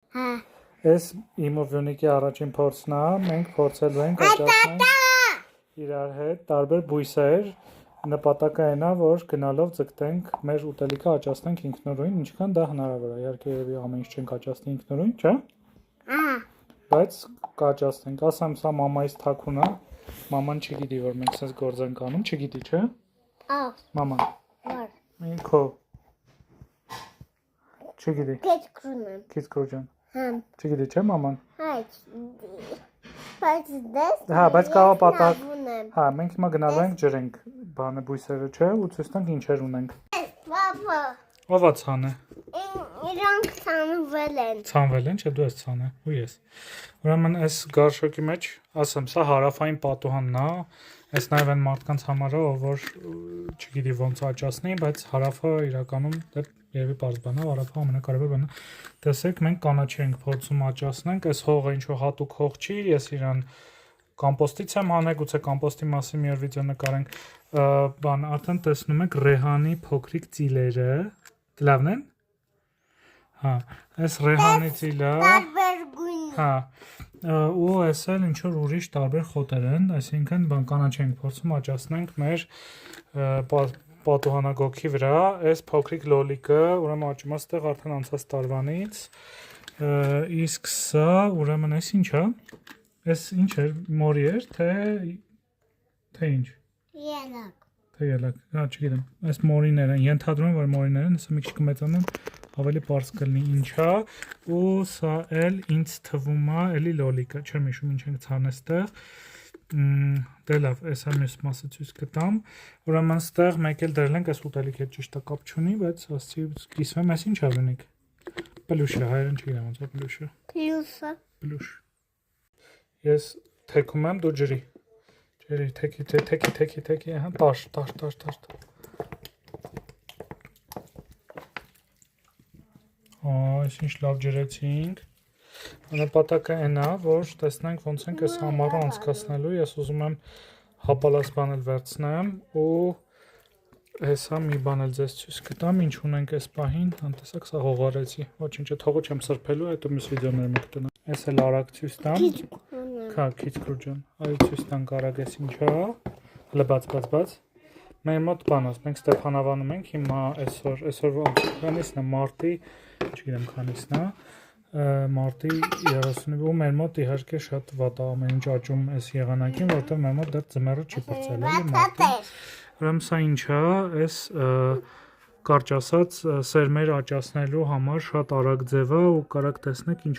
Այս իմ ու Վյունիկի առաջին փորձն է, մենք փորձելու ենք աճացնել իրար հետ տարբեր բույսեր, նպատակը այն է, որ գնալով ձգտենք մեր ուտելիքը աճացնենք ինքնուրույն, ինչքան դա հնարավոր է, իհարկե երևի ամեն ինչ չենք աճացնի ինքնուրույն, չէ՞։ Բայց կաճացնենք, ասեմ սա մամայից թաքուն է, մաման չգիտի, որ մենք սենց գործ ենք անում, չգիտի, չէ՞։ Մաման։ Ինքո։ Չգիտի։ Քիցկրու ջան։ Չգիտի, չէ՞ մաման։ Հա, բայց կարող պատահ։ Հա, մենք հիմա գնալու ենք ջրենք բանը բույսերը, չէ՞, ու ցույց տանք ինչեր ունենք։ Ո՞վ է ցանը։ Իրանք ցանվել են։ Ցանվել են, չէ՞ դու ես ցանը, ու ես։ Ուրեմն այս գարշոկի մեջ, ասեմ, սա հարավային պատուհանն է, այս նաև այն մարդկանց համար է, որ չգիտի ոնց աճացնի, բայց հարավը իրականում երևի պարզ բան է, հարավը ամենակարևոր բանը։ Տեսեք, մենք կանաչի ենք փորձում աճացնենք, այս հողը ինչ որ հատուկ հող չի, ես իրան կամպոստից եմ հանել, գուցե կամպոստի մասին մի օր վիդեո նկարենք, բան արդեն տեսնում եք ռեհանի փոքրիկ ծիլերը, լավն են։ Հա, այս ռեհանի ծիլը, հա, ու այս էլ ինչ որ ուրիշ տարբեր խոտեր են, այսինքն բան կանաչի ենք փորձում աճացնենք մեր պատուհանագոգի վրա, այս փոքրիկ լոլիկը, ուրեմն աճում է ստեղ արդեն անցած տարվանից, իսկ սա, ուրեմն այս ինչ է, այս ինչ էր, մորի էր, թե ինչ։ Ելակ։ Թե ելակ, հա չգիտեմ, այս մորիներ են, ենթադրում եմ, որ մորիներ են, հեսա մի քիչ կմեծանան, ավելի պարզ կլինի ինչ է, ու սա էլ ինձ թվում է, էլի լոլիկը, չեմ հիշում ինչ ենք ցանես ստեղ, դե լավ, այս է մյուս մասը ցույց կտամ, ուրեմն ստեղ մեկ էլ դրել ենք, այս ուտելիքի հետ ճիշտ է կապ չունի, բայց ասի կիսվեմ, այս ինչ է Վյունիկ։ Պլյուշ է, հայերեն չգիտեմ ոնց է պլյուշը։ Պլյուշ։ Ես թեքում եմ, դու ջրի։ Ջրի, թեքի, ահա, տաշ։ Այս ինչ լավ ջրեցինք։ Նպատակը այն է, որ տեսնենք ոնց ենք այս համառը անցկացնելու, ես ուզում եմ հապալած բան էլ վերցնեմ ու հեսա մի բան էլ ձեզ ցույց կտամ, ինչ ունենք այս պահին, անտեսակ սա հողարեցի, ոչինչ է թողը չեմ սրբելու, հետո մյուս վիդեոներում կտնամ։ Այս էլ արագ ցույց տամ, քա քիցկրու ջան, այ ցույց տանք արագ էս ինչա, հələ բաց։ Մեր մոտ բանոց, մենք Ստեփանավանում ենք հիմա այսօր քանիսն է մարտի, չգիտեմ քանիսն է, մարտի 30-ը ու մեր մոտ իհարկե շատ վատ է ամեն ինչ աճում այս եղանակին, որտեղ մեր մոտ դեռ ձմեռը չի բացել, էլի մարտի։ Ուրեմն սա ինչ է, այս կարճ ասած սերմեր աճացնելու համար շատ արագ ձև է ու կարաք տեսնեք ինչ